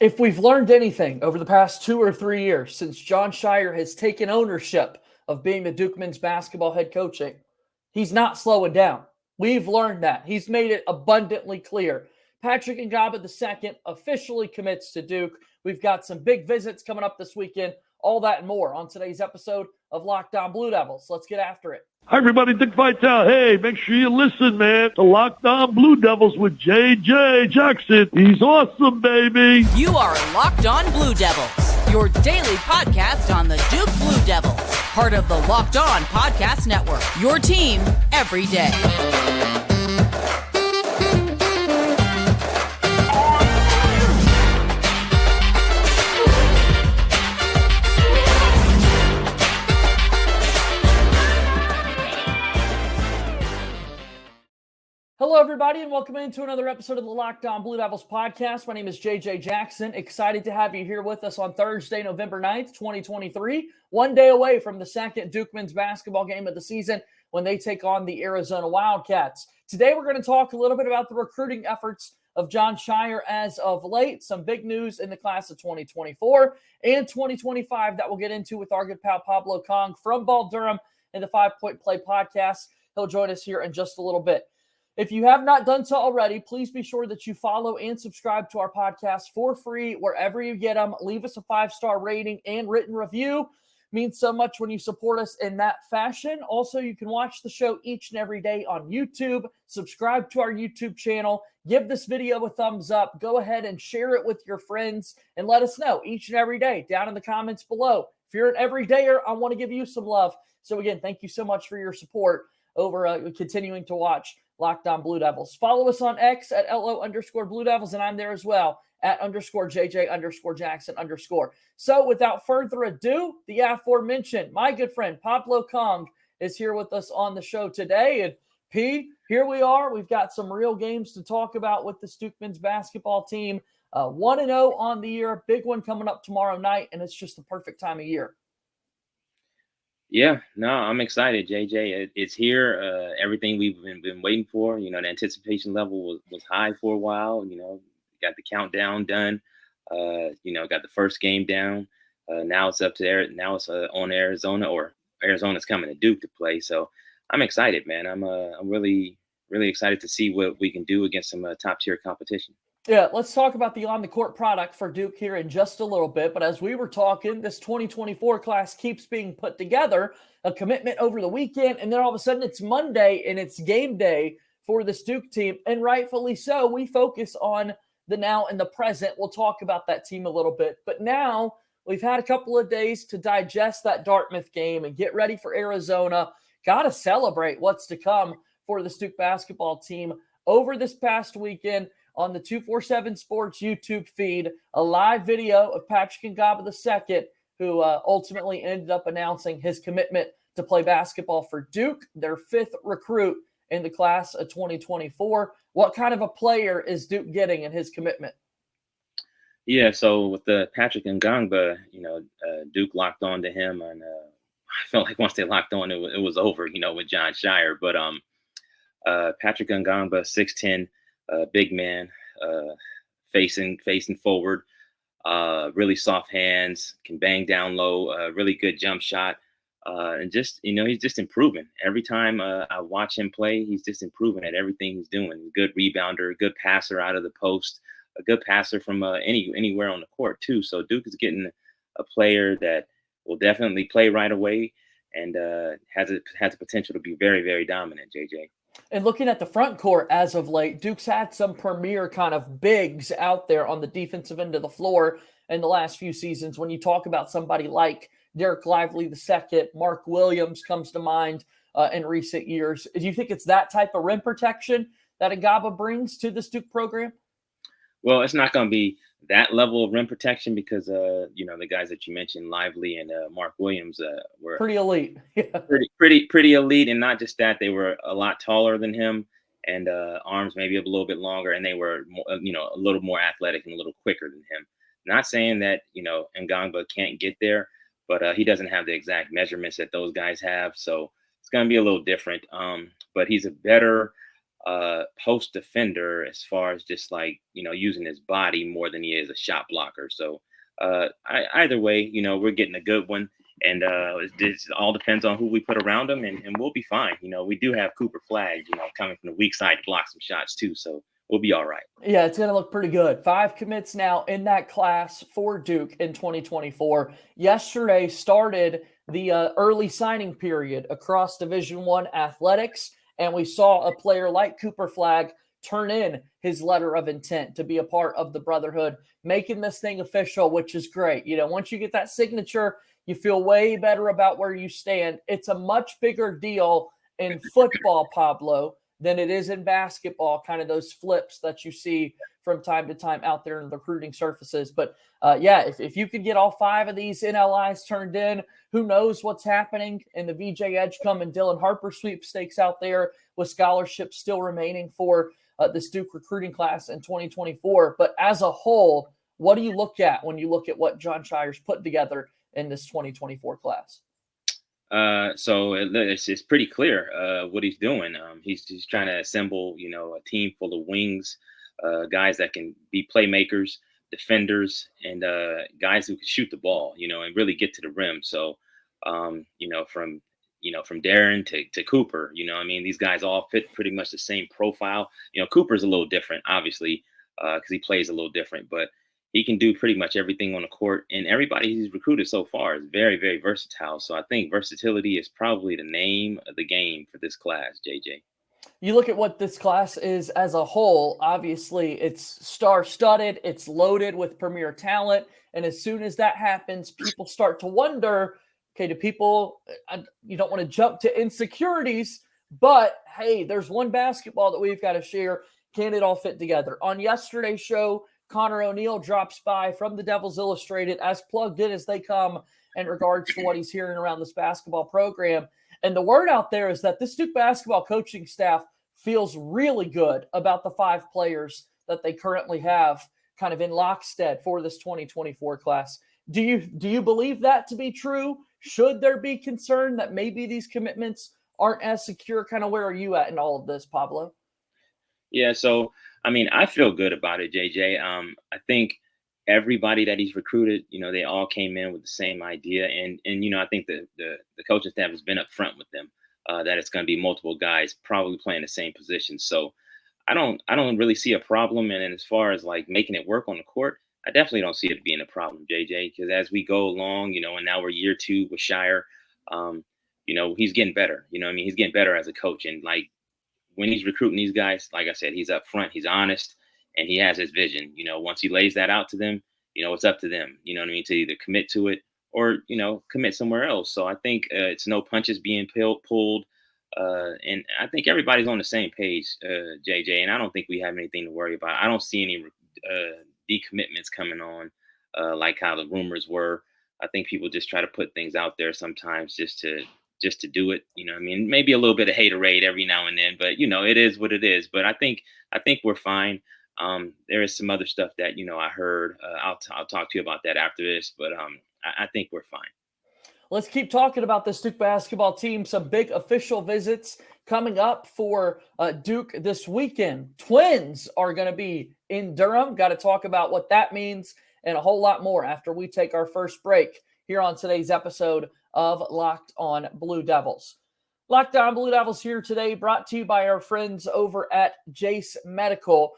If we've learned anything over the past 2 or 3 years since Jon Scheyer has taken ownership of being the Duke men's basketball head coaching, he's not slowing down. We've learned that. He's made it abundantly clear. Patrick Ngongba II officially commits to Duke. We've got some big visits coming up this weekend. All that and more on today's episode of Locked On Blue Devils. Let's get after it. Hi, everybody. Dick Vitale. Hey, make sure you listen, man, to Locked On Blue Devils with J.J. Jackson. He's awesome, baby. You are Locked On Blue Devils, your daily podcast on the Duke Blue Devils, part of the Locked On Podcast Network, your team every day. Hello, everybody, and welcome into another episode of the Locked On Blue Devils podcast. My name is JJ Jackson. Excited to have you here with us on Thursday, November 9th, 2023. One day away from the second Duke men's basketball game of the season when they take on the Arizona Wildcats. Today, we're going to talk a little bit about the recruiting efforts of Jon Scheyer as of late. Some big news in the class of 2024 and 2025 that we'll get into with our good pal Pablo Cong from Durham and the 5 Point Play podcast. He'll join us here in just a little bit. If you have not done so already, please be sure that you follow and subscribe to our podcast for free wherever you get them. Leave us a 5-star rating and written review. It means so much when you support us in that fashion. Also, you can watch the show each and every day on YouTube. Subscribe to our YouTube channel. Give this video a thumbs up. Go ahead and share it with your friends and let us know each and every day down in the comments below. If you're an everydayer, I want to give you some love. So again, thank you so much for your support over continuing to watch Locked On Blue Devils. Follow us on X at LO_Blue Devils, and I'm there as well at _JJ_Jackson_. So without further ado, the aforementioned, my good friend Pablo Cong is here with us on the show today. And P, here we are. We've got some real games to talk about with the Duke men's basketball team. 1-0 on the year, big one coming up tomorrow night, and it's just the perfect time of year. Yeah, no, I'm excited, JJ. It's here. Everything we've been waiting for. You know, the anticipation level was high for a while. You know, got the countdown done. Got the first game down. Now it's up to now it's on Arizona, or Arizona's coming to Duke to play. So I'm excited, man. I'm really excited to see what we can do against some top tier competition. Yeah, let's talk about the on-the-court product for Duke here in just a little bit. But as we were talking, this 2024 class keeps being put together, a commitment over the weekend, and then all of a sudden it's Monday and it's game day for this Duke team. And rightfully so, we focus on the now and the present. We'll talk about that team a little bit. But now we've had a couple of days to digest that Dartmouth game and get ready for Arizona. Got to celebrate what's to come for the Duke basketball team over this past weekend. On the 247 Sports YouTube feed, a live video of Patrick Ngongba II, who ultimately ended up announcing his commitment to play basketball for Duke, their 5th recruit in the class of 2024. What kind of a player is Duke getting in his commitment? Yeah, so with the Patrick Ngongba, Duke locked on to him, and I felt like once they locked on, it was over, with Jon Scheyer. But Patrick Ngongba, 6'10", big man, facing forward, really soft hands, can bang down low, really good jump shot, and just he's just improving every time I watch him play. He's just improving at everything he's doing. Good rebounder, good passer out of the post, a good passer from anywhere on the court too. So Duke is getting a player that will definitely play right away and has the potential to be very, very dominant. JJ. And looking at the front court as of late, Duke's had some premier kind of bigs out there on the defensive end of the floor in the last few seasons. When you talk about somebody like Derek Lively II, Mark Williams comes to mind in recent years. Do you think it's that type of rim protection that Ngongba brings to this Duke program? Well, it's not going to be that level of rim protection because, the guys that you mentioned, Lively and Mark Williams, were pretty elite. Yeah. Pretty elite. And not just that, they were a lot taller than him and arms maybe a little bit longer. And they were, a little more athletic and a little quicker than him. Not saying that, Ngongba can't get there, but he doesn't have the exact measurements that those guys have. So it's going to be a little different. But he's a better post defender as far as just like, using his body more than he is a shot blocker. So either way, we're getting a good one. And it all depends on who we put around him, and we'll be fine. We do have Cooper Flagg, coming from the weak side to block some shots too. So we'll be all right. Yeah, it's going to look pretty good. 5 commits now in that class for Duke in 2024. Yesterday started the early signing period across Division I athletics, and we saw a player like Cooper Flagg turn in his letter of intent to be a part of the Brotherhood, making this thing official, which is great. Once you get that signature, you feel way better about where you stand. It's a much bigger deal in football, Pablo, than it is in basketball, kind of those flips that you see from time to time out there in the recruiting surfaces. But if you could get all 5 of these NLIs turned in, who knows what's happening in the VJ Edgecombe and Dylan Harper sweepstakes out there with scholarships still remaining for this Duke recruiting class in 2024. But as a whole, what do you look at when you look at what Jon Scheyer's put together in this 2024 class? So it's pretty clear what he's doing. He's trying to assemble, a team full of wings, guys that can be playmakers, defenders, and guys who can shoot the ball, and really get to the rim. So, from Darren to Cooper, these guys all fit pretty much the same profile. Cooper's a little different, obviously, because he plays a little different, but he can do pretty much everything on the court, and everybody he's recruited so far is very, very versatile. So I think versatility is probably the name of the game for this class, JJ. You look at what this class is as a whole, obviously it's star-studded, it's loaded with premier talent, and as soon as that happens, people start to wonder, okay, you don't want to jump to insecurities, but hey, there's one basketball that we've got to share. Can it all fit together? On yesterday's show, Connor O'Neill drops by from the Devils Illustrated, as plugged in as they come in regards to what he's hearing around this basketball program. And the word out there is that this Duke basketball coaching staff feels really good about the 5 players that they currently have kind of in lockstep for this 2024 class. Do you believe that to be true? Should there be concern that maybe these commitments aren't as secure? Kind of where are you at in all of this, Pablo? Yeah, so I feel good about it, JJ. I think everybody that he's recruited, they all came in with the same idea, and I think the coaching staff has been upfront with them that it's going to be multiple guys probably playing the same position. So I don't really see a problem. And as far as like making it work on the court, I definitely don't see it being a problem, JJ. Because as we go along, and now we're year 2 with Scheyer, he's getting better. He's getting better as a coach, and like, when he's recruiting these guys, like I said, he's up front, he's honest, and he has his vision. Once he lays that out to them, it's up to them, to either commit to it or, commit somewhere else. So I think it's no punches being pulled. And I think everybody's on the same page, JJ, and I don't think we have anything to worry about. I don't see any decommitments coming on like how the rumors were. I think people just try to put things out there sometimes just to do it, maybe a little bit of haterade every now and then, but it is what it is. But I think we're fine. There is some other stuff that, I heard, I'll talk to you about that after this, but I think we're fine. Let's keep talking about this Duke basketball team. Some big official visits coming up for Duke this weekend. Twins are going to be in Durham. Got to talk about what that means and a whole lot more after we take our first break here on today's episode of Locked On Blue Devils. Locked On Blue Devils here today, brought to you by our friends over at Jace Medical.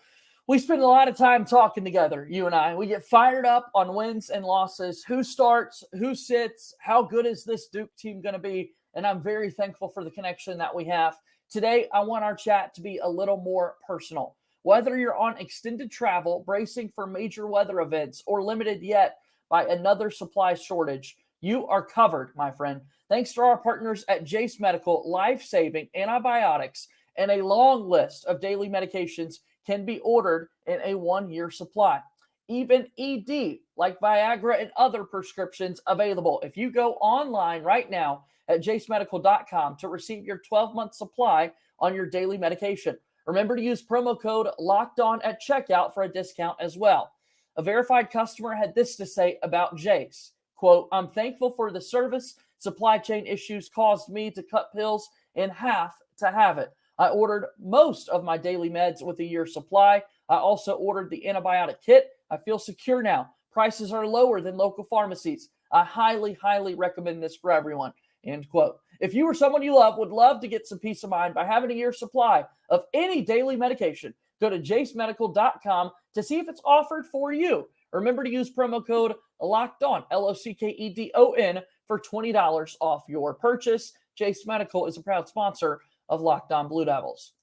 We spend a lot of time talking together, you and I. We get fired up on wins and losses, who starts, who sits, how good is this Duke team going to be, and I'm very thankful for the connection that we have. Today, I want our chat to be a little more personal. Whether you're on extended travel, bracing for major weather events, or limited yet by another supply shortage, you are covered, my friend. Thanks to our partners at Jace Medical, life-saving antibiotics and a long list of daily medications can be ordered in a 1-year supply. Even ED, like Viagra and other prescriptions, available. If you go online right now at jacemedical.com to receive your 12-month supply on your daily medication. Remember to use promo code LOCKEDON at checkout for a discount as well. A verified customer had this to say about Jace. Quote, I'm thankful for the service. Supply chain issues caused me to cut pills in half to have it. I ordered most of my daily meds with a year's supply. I also ordered the antibiotic kit. I feel secure now. Prices are lower than local pharmacies. I highly, highly recommend this for everyone. End quote. If you or someone you love would love to get some peace of mind by having a year's supply of any daily medication, go to jacemedical.com to see if it's offered for you. Remember to use promo code LOCKEDON, LOCKEDON, for $20 off your purchase. Jace Medical is a proud sponsor of Locked On Blue Devils.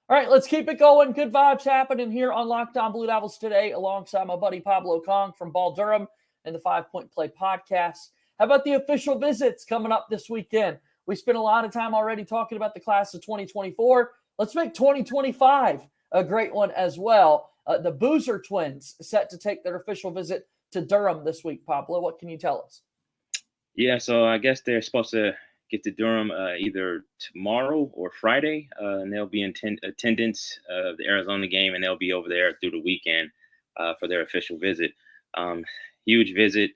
All right, let's keep it going. Good vibes happening here on Locked On Blue Devils today alongside my buddy Pablo Cong from Durham and the 5 Point Play podcast. How about the official visits coming up this weekend? We spent a lot of time already talking about the class of 2024. Let's make 2025 a great one as well. The Boozer twins set to take their official visit to Durham this week. Pablo, what can you tell us? Yeah, so I guess they're supposed to get to Durham either tomorrow or Friday, and they'll be in attendance of the Arizona game, and they'll be over there through the weekend for their official visit. Huge visit.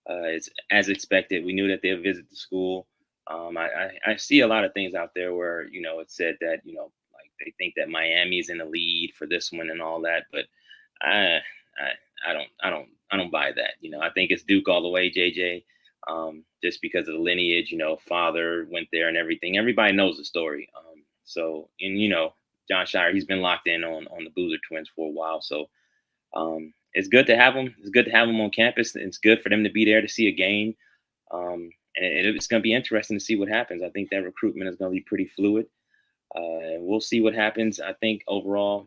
It's as expected. We knew that they'll visit the school. I see a lot of things out there where, it said that, like they think that Miami's in the lead for this one and all that, but I don't buy that. I think it's Duke all the way, JJ. Just because of the lineage, father went there and everything. Everybody knows the story. John Shire, he's been locked in on the Boozer twins for a while. So it's good to have them. It's good to have them on campus. It's good for them to be there to see a game. And it's going to be interesting to see what happens. I think that recruitment is going to be pretty fluid. And we'll see what happens. I think overall,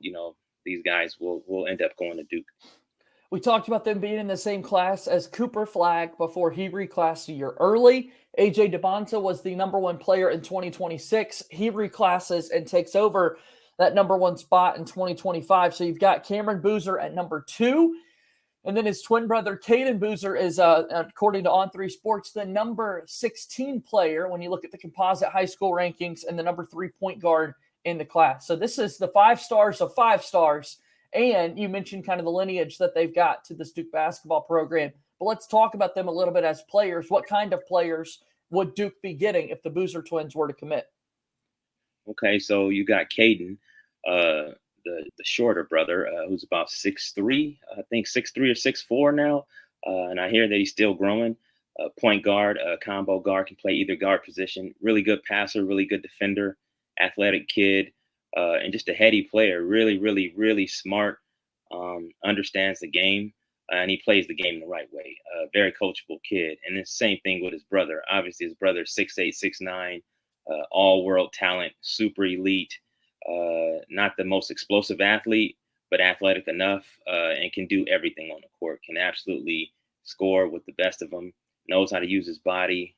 these guys will end up going to Duke. We talked about them being in the same class as Cooper Flagg before he reclassed a year early. AJ DeBonta was the number one player in 2026. He reclasses and takes over that number one spot in 2025. So you've got Cameron Boozer at number 2. And then his twin brother, Caden Boozer, is, according to On3 Sports, the number 16 player when you look at the composite high school rankings and the number 3 point guard in the class. So this is the 5 stars of 5 stars. And you mentioned kind of the lineage that they've got to this Duke basketball program. But let's talk about them a little bit as players. What kind of players would Duke be getting if the Boozer twins were to commit? Okay, so you got Caden, the shorter brother, who's about 6'3", I think 6'3" or 6'4" now. And I hear that he's still growing. Point guard, combo guard, can play either guard position. Really good passer, really good defender, athletic kid. And just a heady player, really, really, really smart, understands the game, and he plays the game the right way. Very coachable kid. And the same thing with his brother. Obviously, his brother 6'8", 6'9", all-world talent, super elite, not the most explosive athlete, but athletic enough, and can do everything on the court, can absolutely score with the best of them, knows how to use his body.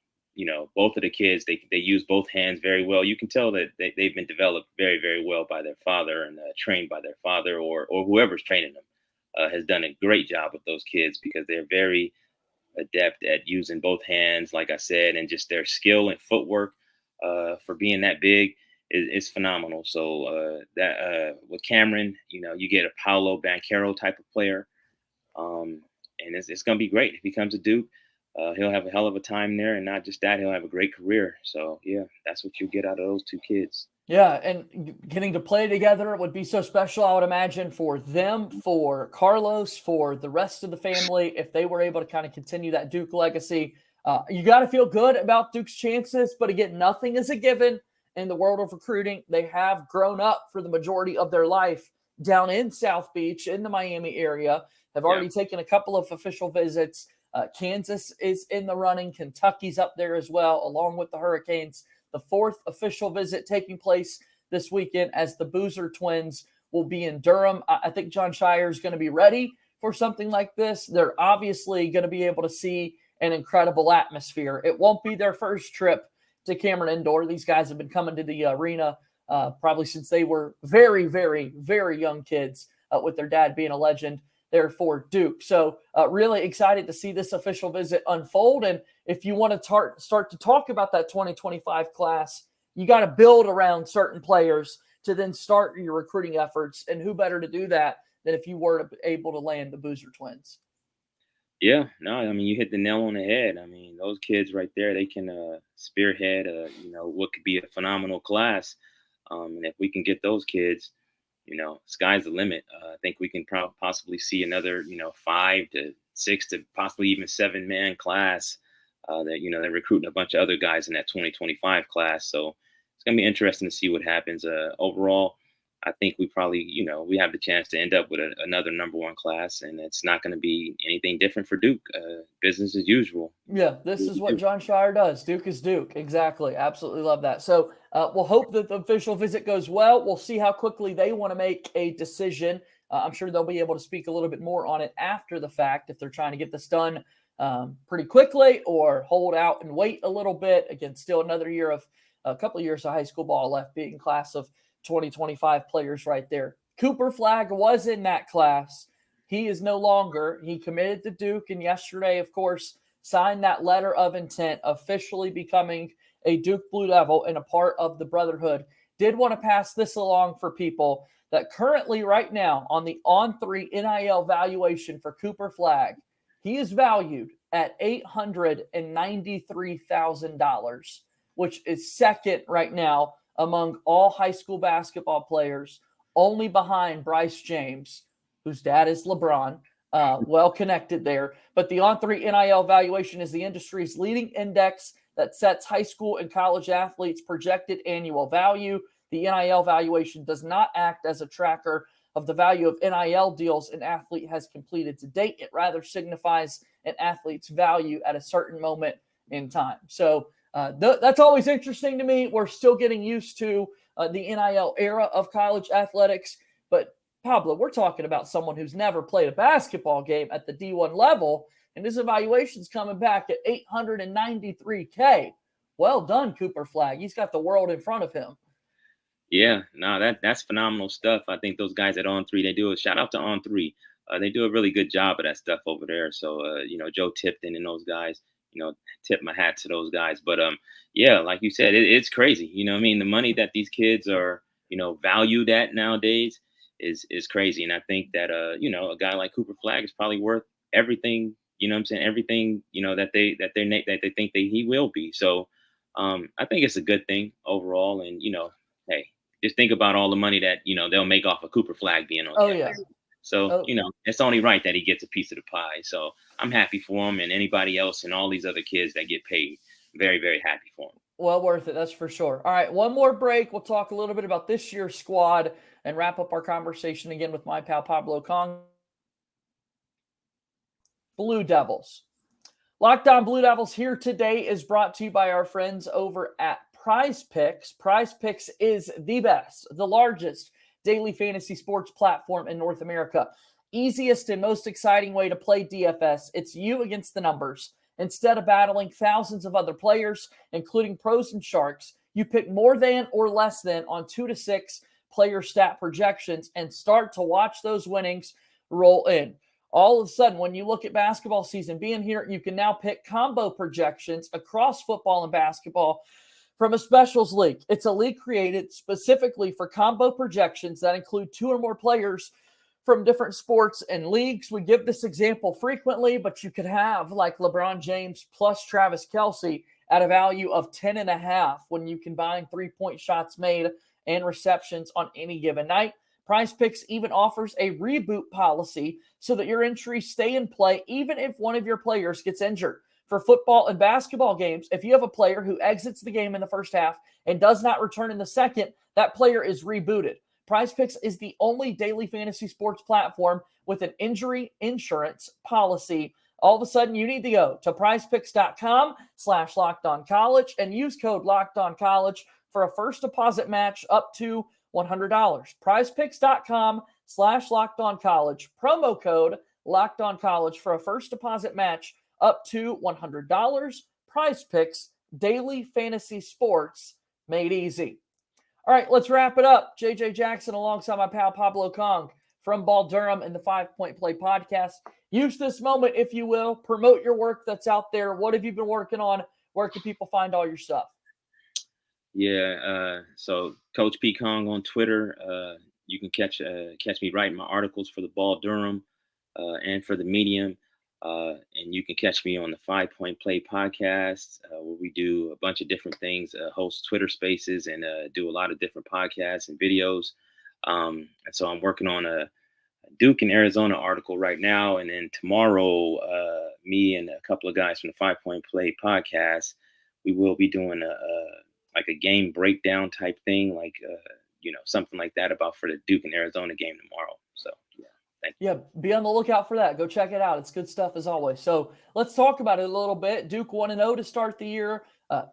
Both of the kids, they use both hands very well. You can tell that they've been developed very, very well by their father and trained by their father or whoever's training them has done a great job with those kids because they're very adept at using both hands, like I said, and just their skill and footwork for being that big is phenomenal. So with Cameron, you get a Pablo Banchero type of player, and it's going to be great if he comes to Duke. He'll have a hell of a time there, and not just that, he'll have a great career. So, yeah, that's what you get out of those 2 kids. Yeah, and getting to play together would be so special, I would imagine, for them, for Carlos, for the rest of the family, if they were able to kind of continue that Duke legacy. You got to feel good about Duke's chances, but again, nothing is a given in the world of recruiting. They have grown up for the majority of their life down in South Beach, in the Miami area, have already taken a couple of official visits. Kansas is in the running. Kentucky's up there as well, along with the Hurricanes. The 4th official visit taking place this weekend as the Boozer twins will be in Durham. I think John Shire is going to be ready for something like this. They're obviously going to be able to see an incredible atmosphere. It won't be their first trip to Cameron Indoor. These guys have been coming to the arena probably since they were very, very, very young kids, with their dad being a legend there for Duke. So really excited to see this official visit unfold. And if you want to start to talk about that 2025 class, you got to build around certain players to then start your recruiting efforts. And who better to do that than if you were able to land the Boozer twins? Yeah, no, I mean, you hit the nail on the head. I mean, those kids right there, they can spearhead, what could be a phenomenal class. And if we can get those kids, sky's the limit. I think we can possibly see another, 5 to 6 to possibly even 7-man class they're recruiting a bunch of other guys in that 2025 class. So it's going to be interesting to see what happens. Overall, I think we probably, we have the chance to end up with another number 1 class, and it's not going to be anything different for Duke. Business as usual. Yeah, this is what Jon Scheyer does. Duke is Duke. Exactly. Absolutely love that. So we'll hope that the official visit goes well. We'll see how quickly they want to make a decision. I'm sure they'll be able to speak a little bit more on it after the fact if they're trying to get this done pretty quickly or hold out and wait a little bit. Again, still a couple of years of high school ball left, being class of 2025 players right there. Cooper Flagg was in that class. He is no longer. He committed to Duke, and yesterday, of course, signed that letter of intent, officially becoming a Duke Blue Devil and a part of the Brotherhood. Did want to pass this along for people that currently right now on the On3 NIL valuation for Cooper Flagg, he is valued at $893,000, which is second right now among all high school basketball players, only behind Bryce James, whose dad is LeBron, well connected there. But the On3 NIL valuation is the industry's leading index that sets high school and college athletes' projected annual value. The NIL valuation does not act as a tracker of the value of NIL deals an athlete has completed to date. It rather signifies an athlete's value at a certain moment in time. So that's always interesting to me. We're still getting used to the NIL era of college athletics. But Pablo, we're talking about someone who's never played a basketball game at the D1 level, and his evaluation's coming back at $893K. Well done, Cooper Flagg. He's got the world in front of him. Yeah, no, that's phenomenal stuff. I think those guys at On3, they do a shout out to On3. They do a really good job of that stuff over there. So, Joe Tipton and those guys, tip my hat to those guys. But, yeah, like you said, it's crazy. The money that these kids are, valued at nowadays is crazy. And I think that, a guy like Cooper Flagg is probably worth everything, everything, that they think that he will be. So I think it's a good thing overall. And, hey, just think about all the money that, they'll make off of Cooper Flagg being on campus. Yeah. So, it's only right that he gets a piece of the pie. So I'm happy for him and anybody else and all these other kids that get paid. Very, very happy for him. Well worth it, that's for sure. All right, one more break. We'll talk a little bit about this year's squad and wrap up our conversation again with my pal Pablo Cong. Blue Devils. Locked On Blue Devils here today is brought to you by our friends over at Prize Picks. Prize Picks is the best, the largest daily fantasy sports platform in North America. Easiest and most exciting way to play DFS. It's you against the numbers. Instead of battling thousands of other players, including pros and sharks, you pick more than or less than on 2 to 6 player stat projections and start to watch those winnings roll in. All of a sudden, when you look at basketball season being here, you can now pick combo projections across football and basketball from a specials league. It's a league created specifically for combo projections that include 2 or more players from different sports and leagues. We give this example frequently, but you could have like LeBron James plus Travis Kelce at a value of 10.5 when you combine 3-point shots made and receptions on any given night. Prize Picks even offers a reboot policy so that your entries stay in play even if one of your players gets injured. For football and basketball games, if you have a player who exits the game in the first half and does not return in the second, that player is rebooted. Prize Picks is the only daily fantasy sports platform with an injury insurance policy. All of a sudden, you need to go to prizepicks.com/lockedoncollege and use code LockedOnCollege for a first deposit match up to $100. prizepicks.com/lockedoncollege, promo code LockedOnCollege for a first deposit match up to $100. Prize Picks, daily fantasy sports made easy. All right, let's wrap it up. JJ Jackson alongside my pal Pablo Cong from Ball Durham and the 5 Point Play podcast. Use this moment, if you will. Promote your work that's out there. What have you been working on? Where can people find all your stuff? Yeah, so Coach P. Cong on Twitter. You can catch me writing my articles for the Ball Durham and for the Medium. And you can catch me on the 5 Point Play podcast, where we do a bunch of different things, host Twitter spaces, and do a lot of different podcasts and videos. And so I'm working on a Duke and Arizona article right now. And then tomorrow, me and a couple of guys from the 5 Point Play podcast, we will be doing like a game breakdown type thing, like, something like that for the Duke and Arizona game tomorrow. So, yeah. Thank you. Yeah, be on the lookout for that. Go check it out. It's good stuff as always. So let's talk about it a little bit. Duke 1-0 to start the year,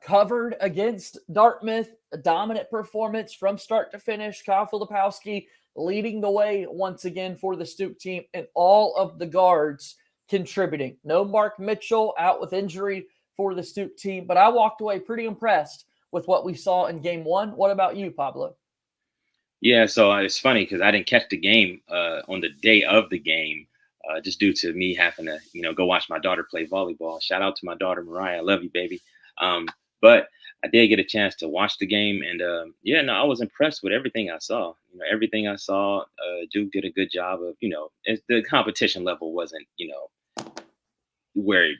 covered against Dartmouth, a dominant performance from start to finish. Kyle Filipowski leading the way once again for the Duke team, and all of the guards contributing. No Mark Mitchell, out with injury for the Duke team, but I walked away pretty impressed with what we saw in game one. What about you, Pablo? Yeah, so it's funny because I didn't catch the game on the day of the game, just due to me having to, go watch my daughter play volleyball. Shout out to my daughter, Mariah. I love you, baby. But I did get a chance to watch the game, and I was impressed with everything I saw. Everything I saw, Duke did a good job of, the competition level wasn't, where,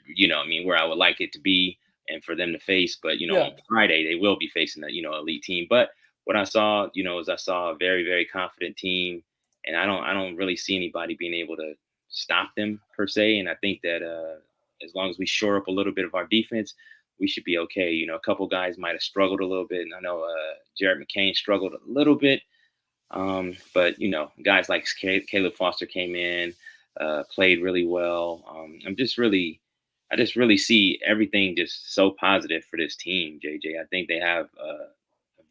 where I would like it to be and for them to face. But, on Friday, they will be facing a, elite team. But what I saw, is I saw a very, very confident team, and I don't really see anybody being able to stop them per se. And I think that as long as we shore up a little bit of our defense, we should be okay. A couple guys might have struggled a little bit, and I know Jared McCain struggled a little bit. But guys like Caleb Foster came in, played really well. I just really see everything just so positive for this team, JJ. I think they have a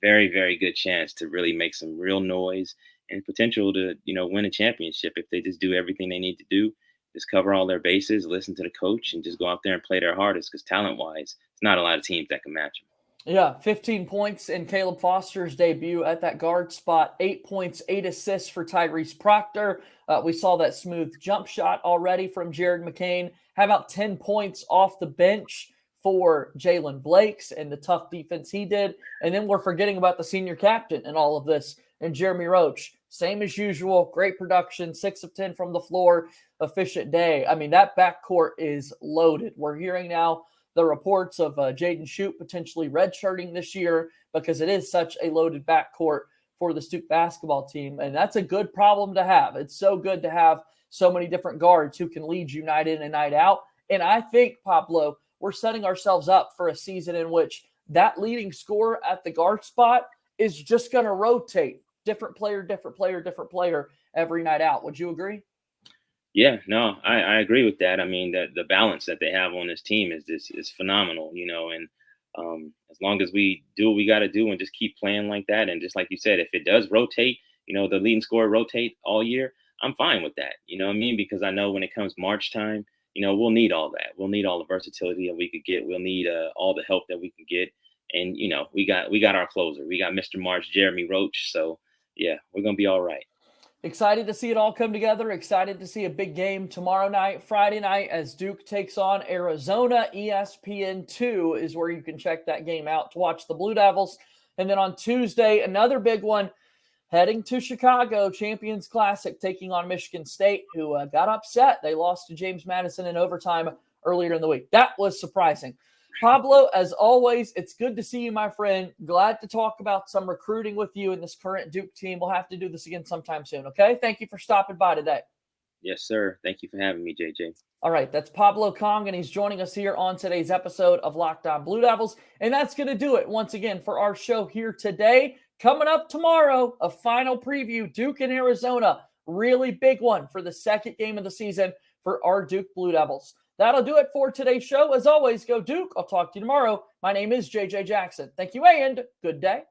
very, very good chance to really make some real noise and potential to, win a championship if they just do everything they need to do. Just cover all their bases, listen to the coach, and just go out there and play their hardest, because talent-wise, it's not a lot of teams that can match them. Yeah, 15 points in Caleb Foster's debut at that guard spot, 8 points, 8 assists for Tyrese Proctor. We saw that smooth jump shot already from Jared McCain. How about 10 points off the bench for Jalen Blakes and the tough defense he did? And then we're forgetting about the senior captain and all of this, and Jeremy Roach. Same as usual, great production, 6 of 10 from the floor, efficient day. I mean, that backcourt is loaded. We're hearing now the reports of Jaden Shute potentially redshirting this year because it is such a loaded backcourt for the Duke basketball team, and that's a good problem to have. It's so good to have so many different guards who can lead you night in and night out. And I think, Pablo, we're setting ourselves up for a season in which that leading scorer at the guard spot is just going to rotate. Different player every night out. Would you agree? Yeah, no, I agree with that. I mean, the balance that they have on this team is phenomenal, and as long as we do what we got to do and just keep playing like that, and just like you said, if it does rotate, the leading scorer rotate all year, I'm fine with that. You know what I mean? Because I know when it comes March time, we'll need all that. We'll need all the versatility that we could get. We'll need all the help that we can get. And, we got our closer. We got Mr. March, Jeremy Roach. So, yeah, we're going to be all right. Excited to see it all come together. Excited to see a big game tomorrow night, Friday night, as Duke takes on Arizona. ESPN2 is where you can check that game out to watch the Blue Devils. And then on Tuesday, another big one, heading to Chicago, Champions Classic, taking on Michigan State, who got upset. They lost to James Madison in overtime earlier in the week. That was surprising. Pablo, as always, it's good to see you, my friend. Glad to talk about some recruiting with you in this current Duke team. We'll have to do this again sometime soon, okay? Thank you for stopping by today. Yes, sir. Thank you for having me, JJ. All right, that's Pablo Cong, and he's joining us here on today's episode of Locked On Blue Devils. And that's going to do it once again for our show here today. Coming up tomorrow, a final preview, Duke and Arizona. Really big one for the second game of the season for our Duke Blue Devils. That'll do it for today's show. As always, go Duke. I'll talk to you tomorrow. My name is JJ Jackson. Thank you and good day.